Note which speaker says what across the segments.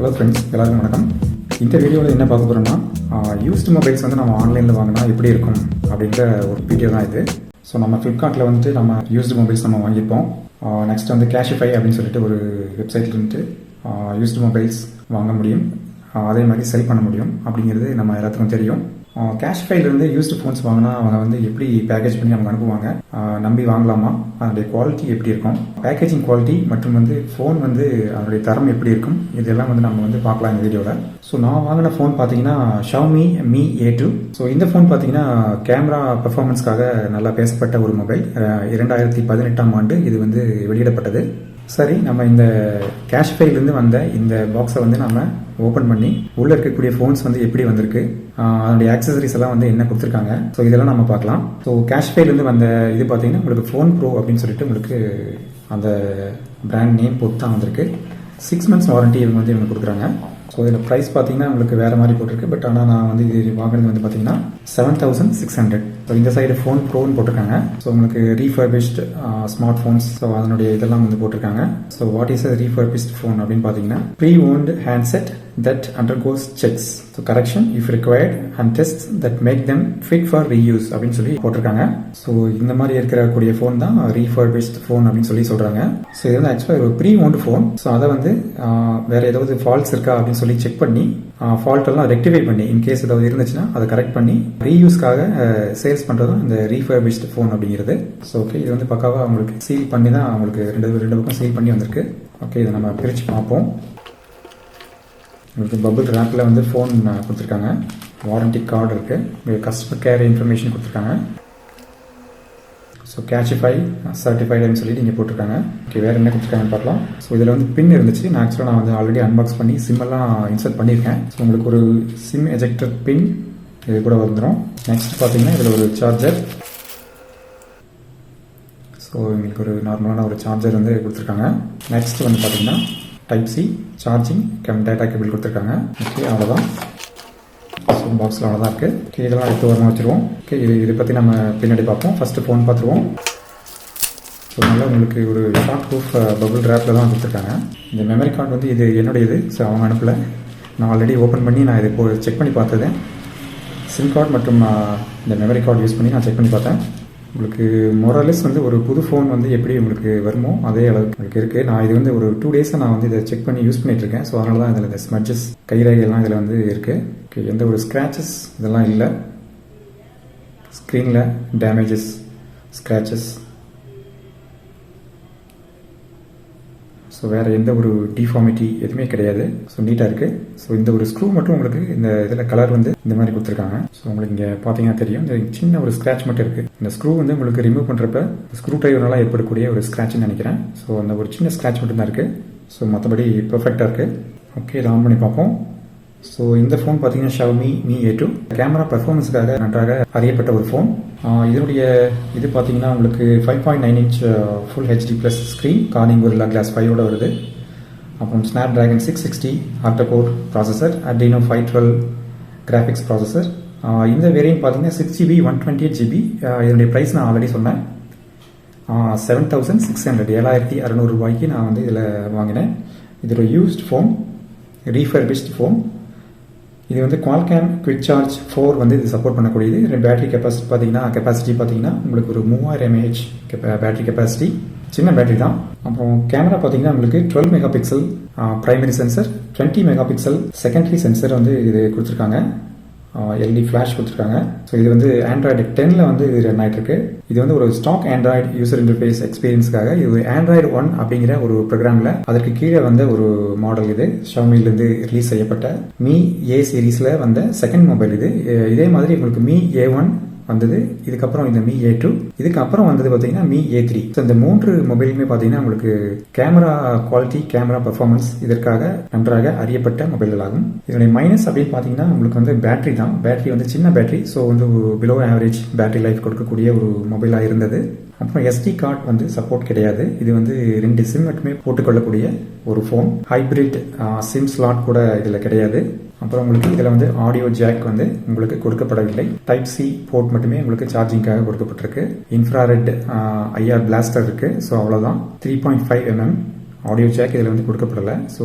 Speaker 1: Hello friends, எல்லாருக்கும் வணக்கம். இந்த வீடியோவில் என்ன பார்க்க போகிறோம்னா, யூஸ்டு மொபைல்ஸ் வந்து நம்ம ஆன்லைனில் வாங்கினா எப்படி இருக்கும் அப்படின்ற ஒரு வீடியோ தான் இது. ஸோ நம்ம ஃப்ளிப்கார்ட்டில் வந்துட்டு நம்ம யூஸ்டு மொபைல்ஸ் நம்ம வாங்கியிருப்போம். நெக்ஸ்ட் வந்து Cashify அப்படின்னு சொல்லிட்டு ஒரு வெப்சைட்டில் வந்துட்டு யூஸ்டு மொபைல்ஸ் வாங்க முடியும், அதே மாதிரி செல் பண்ண முடியும் அப்படிங்கிறது நம்ம எல்லாத்துக்கும் தெரியும். Cashifyலேருந்து யூஸ்டு ஃபோன்ஸ் வாங்கினா அவங்க வந்து எப்படி பேக்கேஜ் பண்ணி அவங்க அனுப்புவாங்க, நம்பி வாங்கலாமா, அதனுடைய குவாலிட்டி எப்படி இருக்கும், பேக்கேஜிங் குவாலிட்டி மற்றும் வந்து ஃபோன் வந்து அதனுடைய தரம் எப்படி இருக்கும், இதெல்லாம் வந்து நம்ம வந்து பார்க்கலாம் இந்த வீடியோவில். ஸோ நான் வாங்கின ஃபோன் பார்த்தீங்கன்னா Xiaomi Mi A2. ஸோ இந்த ஃபோன் பார்த்தீங்கன்னா கேமரா பெர்ஃபார்மன்ஸ்க்காக நல்லா பேசப்பட்ட ஒரு மொபைல். 2018ஆம் ஆண்டு இது வந்து வெளியிடப்பட்டது. சரி, நம்ம இந்த Cashifyலேருந்து வந்த இந்த பாக்ஸை வந்து நம்ம ஓப்பன் பண்ணி உள்ளே இருக்கக்கூடிய ஃபோன்ஸ் வந்து எப்படி வந்திருக்கு, அதனுடைய ஆக்சசரிஸ் எல்லாம் வந்து என்ன கொடுத்துருக்காங்க, ஸோ இதெல்லாம் நம்ம பார்க்கலாம். ஸோ Cashifyலேருந்து வந்த இது பார்த்தீங்கன்னா உங்களுக்கு ஃபோன் ப்ரோ அப்படின்னு சொல்லிட்டு உங்களுக்கு அந்த பிராண்ட் நேம் போட்டு தான் வந்திருக்கு. 6 months வாரண்டி இவங்க வந்து இவங்க கொடுக்குறாங்க. ஸோ இதில் ப்ரைஸ் பார்த்தீங்கன்னா உங்களுக்கு வேறு மாதிரி போட்டிருக்கு. பட் ஆனால் நான் வந்து இது வாங்கினது வந்து பார்த்தீங்கன்னா 7600. ஸோ இந்த சைடு ஃபோன் ப்ரோன்னு போட்டிருக்காங்க. ஸோ உங்களுக்கு ரீஃபர்பிஷ்ட் ஸ்மார்ட் ஃபோன்ஸ், ஸோ அதனுடைய இதெல்லாம் வந்து போட்டிருக்காங்க. So what is a refurbished phone அப்படின்னு பார்த்தீங்கன்னா, pre owned handset that undergoes checks, so correction if required and tests that make them fit for reuse அப்படின்னு சொல்லி போட்டிருக்காங்க. ஸோ இந்த மாதிரி இருக்கக்கூடிய ஃபோன் தான் ரீஃபர்பிஷ்ட் ஃபோன் அப்படின்னு சொல்லி சொல்கிறாங்க. ஸோ இது வந்து ஆக்சுவலாக ஒரு ப்ரீ ஓன்டு ஃபோன். ஸோ அதை வந்து வேறு ஏதாவது ஃபால்ட்ஸ் இருக்கா அப்படின்னு சொல்லி செக் பண்ணி ஃபால்ட் எல்லாம் ரெக்டிஃபை பண்ணி இன்கேஸ் ஏதாவது இருந்துச்சுன்னா அதை கரெக்ட் பண்ணி ரீயூஸ்க்காக சேல்ஸ் பண்ணுறது இந்த ரீஃபர்பிஷ்ட் ஃபோன் அப்படிங்கிறது. ஸோ ஓகே, இது வந்து பக்காவாக அவங்களுக்கு சீல் பண்ணி தான் அவங்களுக்கு ரெண்டு பக்கம் சீல் பண்ணி வந்திருக்கு. ஓகே, இதை நம்ம பிரித்து பார்ப்போம். உங்களுக்கு பபுள் ரேப்பில் வந்து ஃபோன் கொடுத்துருக்காங்க, வாரண்டி கார்டு இருக்குது, கஸ்டமர் கேர் இன்ஃபர்மேஷன் கொடுத்துருக்காங்க. ஸோ Cashify சர்டிஃபைடுன்னு சொல்லி நீங்கள் போட்டிருக்காங்க. ஓகே, வேறு என்ன கொடுத்துருக்காங்கன்னு பார்க்கலாம். ஸோ இதில் வந்து பின் இருந்துச்சு. நான் ஆக்சுவலாக நான் வந்து ஆல்ரெடி அன்பாக்ஸ் பண்ணி சிம்மெல்லாம் இன்சர்ட் பண்ணியிருக்கேன். ஸோ உங்களுக்கு ஒரு சிம் எஜெக்டர் பின் இது கூட வந்துடும். நெக்ஸ்ட் பார்த்தீங்கன்னா இதில் ஒரு சார்ஜர். ஸோ எங்களுக்கு ஒரு நார்மலான ஒரு சார்ஜர் வந்து கொடுத்துருக்காங்க. நெக்ஸ்ட் வந்து பார்த்தீங்கன்னா type C charging data cable கொடுத்துருக்காங்க. ஓகே, அவ்வளோதான். ஸோ பாக்ஸில் அவ்வளோதான் இருக்குது. ஓகே, இதெல்லாம் எடுத்து வரமாக வச்சுருவோம். ஓகே, இதை பற்றி நம்ம பின்னாடி பார்ப்போம். ஃபஸ்ட்டு ஃபோன் பார்த்துருவோம். ஸோ நல்லா உங்களுக்கு ஒரு ஷார்ட் ப்ரூஃப் பபுள் ரேப்பில் தான் கொடுத்துருக்காங்க. இந்த மெமரி கார்டு வந்து இது என்னுடையது. ஸோ அவங்க அனுப்பலை, நான் ஆல்ரெடி ஓப்பன் பண்ணி நான் இதை செக் பண்ணி பார்த்தது. சிம் கார்டு மற்றும் இந்த மெமரி கார்டு யூஸ் பண்ணி நான் செக் பண்ணி பார்த்தேன். உங்களுக்கு மொரலஸ் வந்து ஒரு புது ஃபோன் வந்து எப்படி உங்களுக்கு வருமோ அதே அளவுக்கு உங்களுக்கு இருக்குது. நான் இது வந்து ஒரு 2 days நான் வந்து இதை செக் பண்ணி யூஸ் பண்ணிகிட்ருக்கேன். ஸோ அதனால தான் இதில் இந்த ஸ்மட்ஜஸ் கைரேகைலாம் இதில் வந்து இருக்குது. ஓகே, எந்த ஒரு ஸ்க்ராச்சஸ் இதெல்லாம் இல்லை. ஸ்க்ரீனில் டேமேஜஸ், ஸ்க்ராச்சஸ், ஸோ வேறு எந்த ஒரு டிஃபார்மிட்டி எதுவுமே கிடையாது. ஸோ நீட்டாக இருக்குது. ஸோ இந்த ஒரு ஸ்க்ரூ மட்டும் உங்களுக்கு இந்த இதில் கலர் வந்து இந்த மாதிரி கொடுத்துருக்காங்க. ஸோ உங்களுக்கு இங்கே பார்த்தீங்கன்னா தெரியும், இந்த சின்ன ஒரு ஸ்க்ராட்ச் மட்டும் இருக்குது. இந்த ஸ்க்ரூ வந்து உங்களுக்கு ரிமூவ் பண்ணுறப்ப ஸ்க்ரூ ட்ரைவர்னால ஏற்படக்கூடிய ஒரு ஸ்க்ராட்ச்னு நினைக்கிறேன். ஸோ அந்த ஒரு சின்ன ஸ்க்ராட்ச் மட்டும் தான் இருக்குது. ஸோ மற்றபடி பர்ஃபெக்டாக இருக்குது. ஓகே, இதை ஆன் பண்ணி பார்ப்போம். ஸோ இந்த ஃபோன் பார்த்தீங்கன்னா Xiaomi Mi A2. கேமரா பர்ஃபார்மன்ஸுக்காக நன்றாக அறியப்பட்ட ஒரு ஃபோன். இதனுடைய இது பார்த்தீங்கன்னா உங்களுக்கு 5.9 inch full HD+ screen, Corning Gorilla Glass 5ஓட வருது. அப்புறம் Snapdragon 660 octa core processor, Adreno 512 graphics processor. இந்த வேரியன்ட் பார்த்தீங்கன்னா 6GB 128GB. இதனுடைய ப்ரைஸ் நான் ஆல்ரெடி சொன்னேன், 7600, 7600 ரூபாய்க்கு நான் வந்து இதில் வாங்கினேன். இது ஒரு யூஸ்ட் ஃபோன், ரீஃபர்பிஷ்ட் ஃபோன். இது வந்து Qualcomm Quick Charge 4 வந்து இது சப்போர்ட் பண்ணக்கூடியது. பேட்டரி கெப்பாசிட்டி பார்த்தீங்கன்னா உங்களுக்கு ஒரு 3000 mAh பேட்டரி கெப்பாசிட்டி, சின்ன பேட்டரி தான். அப்புறம் கேமரா பார்த்தீங்கன்னா உங்களுக்கு 12 megapixel primary sensor, 20 megapixel secondary sensor வந்து இது கொடுத்துருக்காங்க. எல்இடி ஃப்ளாஷ் கொடுத்துருக்காங்க. ஸோ இது வந்து Android 10ல் வந்து இது ரன் ஆகிட்டு இருக்கு. இது வந்து ஒரு ஸ்டாக் Android யூசர் இன்டர்ஃபேஸ் எக்ஸ்பீரியன்ஸ்க்காக இது Android 1 அப்படிங்கிற ஒரு ப்ரோக்ராமில் அதற்கு கீழே வந்த ஒரு மாடல். இது Xiaomiலேருந்து ரிலீஸ் செய்யப்பட்ட Mi A சீரீஸில் வந்த செகண்ட் மொபைல் இது. இதே மாதிரி உங்களுக்கு Mi A1 வந்தது, இதுக்கப்புறம் இந்த Mi A2, இதுக்கப்புறம் வந்தது பார்த்தீங்கன்னா Mi A3. ஸோ இந்த 3 மொபைலுமே பார்த்தீங்கன்னா உங்களுக்கு கேமரா குவாலிட்டி, கேமரா பர்ஃபார்மன்ஸ் இதற்காக நன்றாக அறியப்பட்ட மொபைல்கள் ஆகும். இதனுடைய மைனஸ் அப்படின்னு பார்த்தீங்கன்னா உங்களுக்கு வந்து பேட்டரி தான். பேட்டரி வந்து சின்ன பேட்டரி. ஸோ வந்து பிலோ ஆவரேஜ் பேட்டரி லைஃப் கொடுக்கக்கூடிய ஒரு மொபைலாக இருந்தது. அப்புறம் SD கார்டு வந்து சப்போர்ட் கிடையாது. இது வந்து 2 சிம் மட்டுமே போட்டுக்கொள்ளக்கூடிய ஒரு ஃபோன். ஹைப்ரிட் சிம் ஸ்லாட் கூட இதில் கிடையாது. அப்புறம் உங்களுக்கு இதில் வந்து ஆடியோ ஜாக் வந்து உங்களுக்கு கொடுக்கப்படவில்லை. டைப் சி போர்ட் மட்டுமே உங்களுக்கு சார்ஜிங்காக கொடுக்கப்பட்டிருக்கு. இன்ஃப்ராரெட் IR பிளாஸ்டர் இருக்குது. ஸோ அவ்வளோதான். 3.5 mm ஆடியோ ஜாக் இதில் வந்து கொடுக்கப்படலை. ஸோ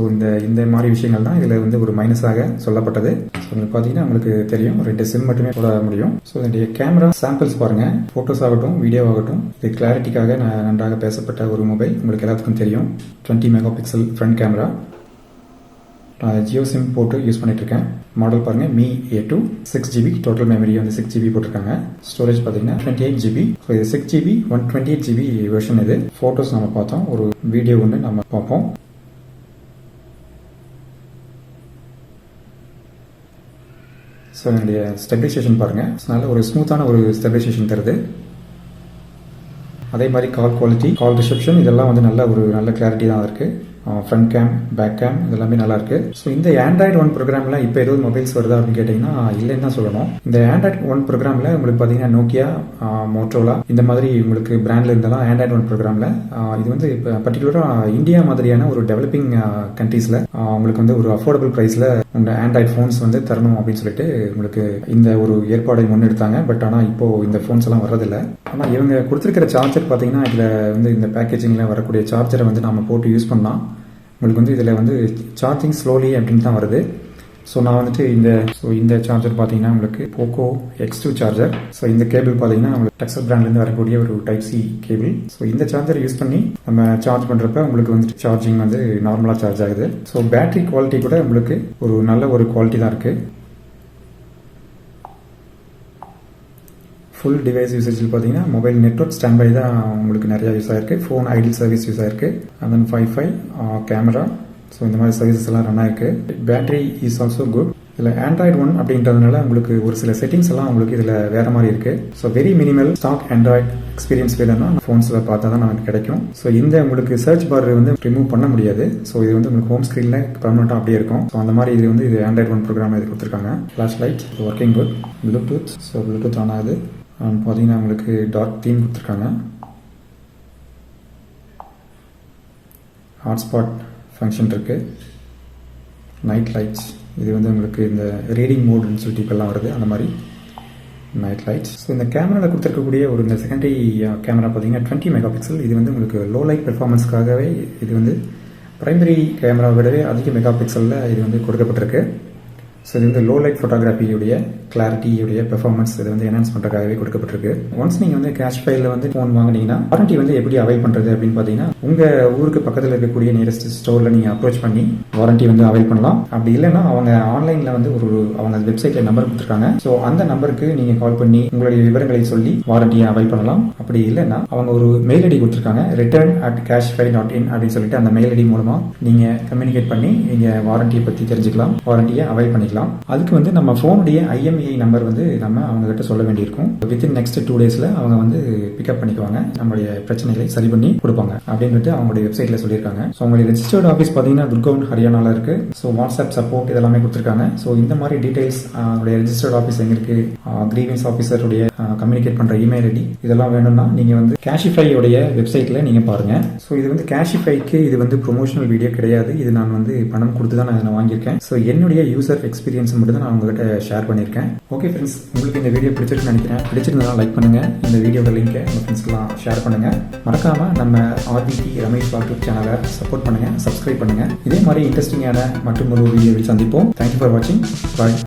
Speaker 1: இந்த மாதிரி விஷயங்கள் தான் இதில் வந்து ஒரு மைனஸாக சொல்லப்பட்டது. ஸோ உங்களுக்கு பார்த்தீங்கன்னா உங்களுக்கு தெரியும் 2 சிம் மட்டுமே போட முடியும். ஸோ இதனுடைய கேமரா சாம்பிள்ஸ் பாருங்கள். ஃபோட்டோஸ் ஆகட்டும் வீடியோ ஆகட்டும் இது கிளாரிட்டிக்காக நன்றாக பேசப்பட்ட ஒரு மொபைல். உங்களுக்கு எல்லாத்துக்கும் தெரியும் 20 mega pixel front camera. Jio sim போட்டு யூஸ் பண்ணிட்டு இருக்கேன். மாடல் பாருங்க Mi A2 6GB total memory வந்து 6GB போட்டிருக்காங்க. ஸ்டோரேஜ் பார்த்தீங்கன்னா 28GB. ஸோ இது 6GB 128GB வெர்ஷன். இது ஃபோட்டோஸ் நம்ம பார்த்தோம். ஒரு வீடியோ ஒன்று நம்ம பார்ப்போம். ஸோ என்னுடைய ஸ்டெபிலைசேஷன் பாருங்கள். நல்ல ஒரு ஸ்மூத்தான ஒரு ஸ்டெபிலைசேஷன் தருது. அதே மாதிரி கால் குவாலிட்டி, கால் ரிசெப்ஷன் இதெல்லாம் வந்து நல்ல கிளாரிட்டி தான் இருக்குது. ஃப்ரண்ட் கேம், பேக் கேம் இதெல்லாமே நல்லா இருக்கு. ஸோ இந்த ஆண்ட்ராய்டு 1 ப்ரோக்ராம்ல இப்போ ஏதாவது மொபைல்ஸ் வருதா அப்படின்னு கேட்டிங்கன்னா இல்லைன்னு தான் சொல்லணும். இந்த ஆண்ட்ராய்டு 1 ப்ரோக்ராம்ல உங்களுக்கு பார்த்தீங்கன்னா நோக்கியா, மோட்டோலா இந்த மாதிரி உங்களுக்கு பிராண்ட்ல இருந்தாலும் ஆண்ட்ராய்டு 1 ப்ரோக்ராம்ல இது வந்து இப்போ பர்டிகுலராக இந்தியா மாதிரியான ஒரு டெவலப்பிங் கண்ட்ரீஸ்ல உங்களுக்கு வந்து ஒரு அஃபோர்டபுள் பிரைஸ்ல உங்க ஆண்ட்ராய்டு ஃபோன்ஸ் வந்து தரணும் அப்படின்னு சொல்லிட்டு உங்களுக்கு இந்த ஒரு ஏற்பாடை முன்னெடுத்தாங்க. பட் ஆனால் இப்போ இந்த ஃபோன்ஸ் எல்லாம் வர்றதில்லை. ஆனால் இவங்க கொடுத்துருக்கிற சார்ஜர் பார்த்தீங்கன்னா இதில் வந்து இந்த பேக்கேஜிங்ல வரக்கூடிய சார்ஜரை வந்து நம்ம போட்டு யூஸ் பண்ணலாம். உங்களுக்கு வந்து இதில் வந்து சார்ஜிங் ஸ்லோலி அப்படின்னு தான் வருது. ஸோ நான் வந்துட்டு இந்த சார்ஜர் பார்த்தீங்கன்னா உங்களுக்கு போக்கோ X2 சார்ஜர். ஸோ இந்த கேபிள் பார்த்தீங்கன்னா உங்களுக்கு டெக்ஸல் பிராண்ட்லேருந்து வரக்கூடிய ஒரு டைப் சி கேபிள். ஸோ இந்த சார்ஜர் யூஸ் பண்ணி நம்ம சார்ஜ் பண்ணுறப்ப உங்களுக்கு வந்துட்டு சார்ஜிங் வந்து நார்மலாக சார்ஜ் ஆகுது. ஸோ பேட்டரி குவாலிட்டி கூட உங்களுக்கு ஒரு நல்ல ஒரு குவாலிட்டி தான் இருக்குது. ஃபுல் டிவைஸ் யூசேஜில் பார்த்தீங்கன்னா மொபைல் நெட்வொர்க் ஸ்டாண்ட் பை தான் உங்களுக்கு நிறையா யூஸ் ஆயிருக்கு. ஃபோன் ஐடில் சர்வீஸ் யூஸ் ஆயிருக்கு. And then Wi-Fi, camera, so இந்த மாதிரி சர்வீசஸ் எல்லாம் ரன் ஆயிருக்கு. Battery is also good. இதில் ஆண்ட்ராய்டு 1 அப்படின்றதுனால உங்களுக்கு ஒரு சில செட்டிங்ஸ் எல்லாம் உங்களுக்கு இதில் வேற மாதிரி இருக்கு. So very minimal stock android experience வேணும்னா ஃபோன்ஸில் பார்த்தா தான் நமக்கு கிடைக்கும். ஸோ இந்த உங்களுக்கு சர்ச் பார் வந்து ரிமூவ் பண்ண முடியாது. ஸோ இது வந்து உங்களுக்கு ஹோம் ஸ்க்ரீனில் பர்மனெண்ட்டாக அப்படியே இருக்கும். ஸோ அந்த மாதிரி இது ஆண்ட்ராய்டு 1 ப்ரோக்ராம் இது கொடுத்துருக்காங்க. Flash light working good. Bluetooth, so Bluetooth on ஆகுது. பார்த்தீங்கன்னா உங்களுக்கு டார்க் தீம் கொடுத்துருக்காங்க. ஹாட்ஸ்பாட் ஃபங்க்ஷன் இருக்கு. நைட் லைட்ஸ் இது வந்து உங்களுக்கு இந்த ரீடிங் மோடுன்னு சொல்லிட்டு இப்பெல்லாம் வருது. அந்த மாதிரி நைட் லைட்ஸ். ஸோ இந்த கேமராவில் கொடுத்துருக்கக்கூடிய ஒரு இந்த செகண்டரி கேமரா பார்த்தீங்கன்னா 20 மெகா பிக்சல். இது வந்து உங்களுக்கு லோ லைட் பெர்ஃபார்மன்ஸ்க்காகவே இது வந்து பிரைமரி கேமரா விடவே அதிக மெகா பிக்சலில் இது வந்து கொடுக்கப்பட்டிருக்கு. ஸோ இது வந்து லோ லைட் ஃபோட்டோகிராஃபியுடைய கிளாரிட்டியுடைய பெர்ஃபார்மன்ஸ் இது வந்து என்ஹான்ஸ் பண்ணுறதுக்காகவே கொடுக்கப்பட்டிருக்கு. ஒன்ஸ் நீங்கள் வந்து Cashifyல வந்து ஃபோன் வாங்கினீங்கன்னா வாரண்டி வந்து எப்படி அவைல் பண்ணுறது அப்படின்னு பார்த்தீங்கன்னா உங்கள் ஊருக்கு பக்கத்தில் இருக்கக்கூடிய நியரஸ்ட் ஸ்டோரில் நீங்கள் அப்ரோச் பண்ணி வாரண்டி வந்து அவைல் பண்ணலாம். அப்படி இல்லைன்னா அவங்க ஆன்லைனில் வந்து அவங்க வெப்சைட்டில் நம்பர் கொடுத்துருக்காங்க. ஸோ அந்த நம்பருக்கு நீங்கள் கால் பண்ணி உங்களுடைய விவரங்களை சொல்லி வாரண்டியை அவைல் பண்ணலாம். அப்படி இல்லைன்னா அவங்க ஒரு மெயில் ஐடி கொடுத்துருக்காங்க return@cashify.in அப்படின்னு சொல்லிட்டு அந்த மெயில் ஐடி மூலமாக நீங்கள் கம்யூனிகேட் பண்ணி நீங்கள் வாரண்டியை பற்றி தெரிஞ்சுக்கலாம், வாரண்டியை அவைல் பண்ணிக்கலாம். அதுக்கு வந்து நம்ம ஃபோனுடைய IMEI நம்பர் வந்து நம்ம அவங்க கிட்ட சொல்ல வேண்டியிருக்கும். வித்தின் நெக்ஸ்ட் 2 டேஸ்ல அவங்க வந்து பிக்கப் பண்ணிக்குவாங்க, நம்மளுடைய பிரச்சனைகளை சரி பண்ணி கொடுப்பாங்க அப்படின்ட்டு அவங்களுடைய வெப்சைட்ல சொல்லியிருக்காங்க. ஸோ அவங்களுடைய ரெஜிஸ்டர்ட் ஆஃபீஸ் பார்த்தீங்கன்னா துர்கவுன் ஹரியானால இருக்கு. ஸோ வாட்ஸ்அப் சப்போர்ட் இதெல்லாமே கொடுத்துருக்காங்க. ஸோ இந்த மாதிரி டீடைல்ஸ் அவங்களுடைய ரெஜிஸ்டர்ட் ஆஃபீஸ் எங்க இருக்கு, கிரீவன்ஸ் ஆஃபீஸருடைய கம்யூனிகேட் பண்ற இமெயில் ஐடி இதெல்லாம் வேணும்னா நீங்க வந்து Cashify உடைய வெப்சைட்ல நீங்க பாருங்க. ஸோ இது வந்து Cashifyக்கு இது வந்து ப்ரொமோஷனல் வீடியோ கிடையாது. இது நான் வந்து பணம் கொடுத்து தான் நான் வாங்கியிருக்கேன். ஸோ என்னுடைய யூசர் எக்ஸ்பீரியன்ஸ் மட்டும் தான் நான் உங்ககிட்ட ஷேர் பண்ணியிருக்கேன். ஓகே ஃப்ரெண்ட்ஸ், உங்களுக்கு இந்த வீடியோ பிடிச்சிருக்குன்னு நினைக்கிறேன். பிடிச்சிருந்தா லைக் பண்ணுங்க, இந்த வீடியோட லிங்கை உங்கள் ஃப்ரெண்ட்ஸ்லாம் ஷேர் பண்ணுங்க. மறக்காம நம்ம RBT RameshVlogTube சேனலை சப்போர்ட் பண்ணுங்க, சப்ஸ்கிரைப் பண்ணுங்க. இதே மாதிரி இன்ட்ரெஸ்டிங்கான மற்றும் ஒரு வீடியோவில் சந்திப்போம். தேங்க்யூ ஃபார் வாட்சிங். பாய்.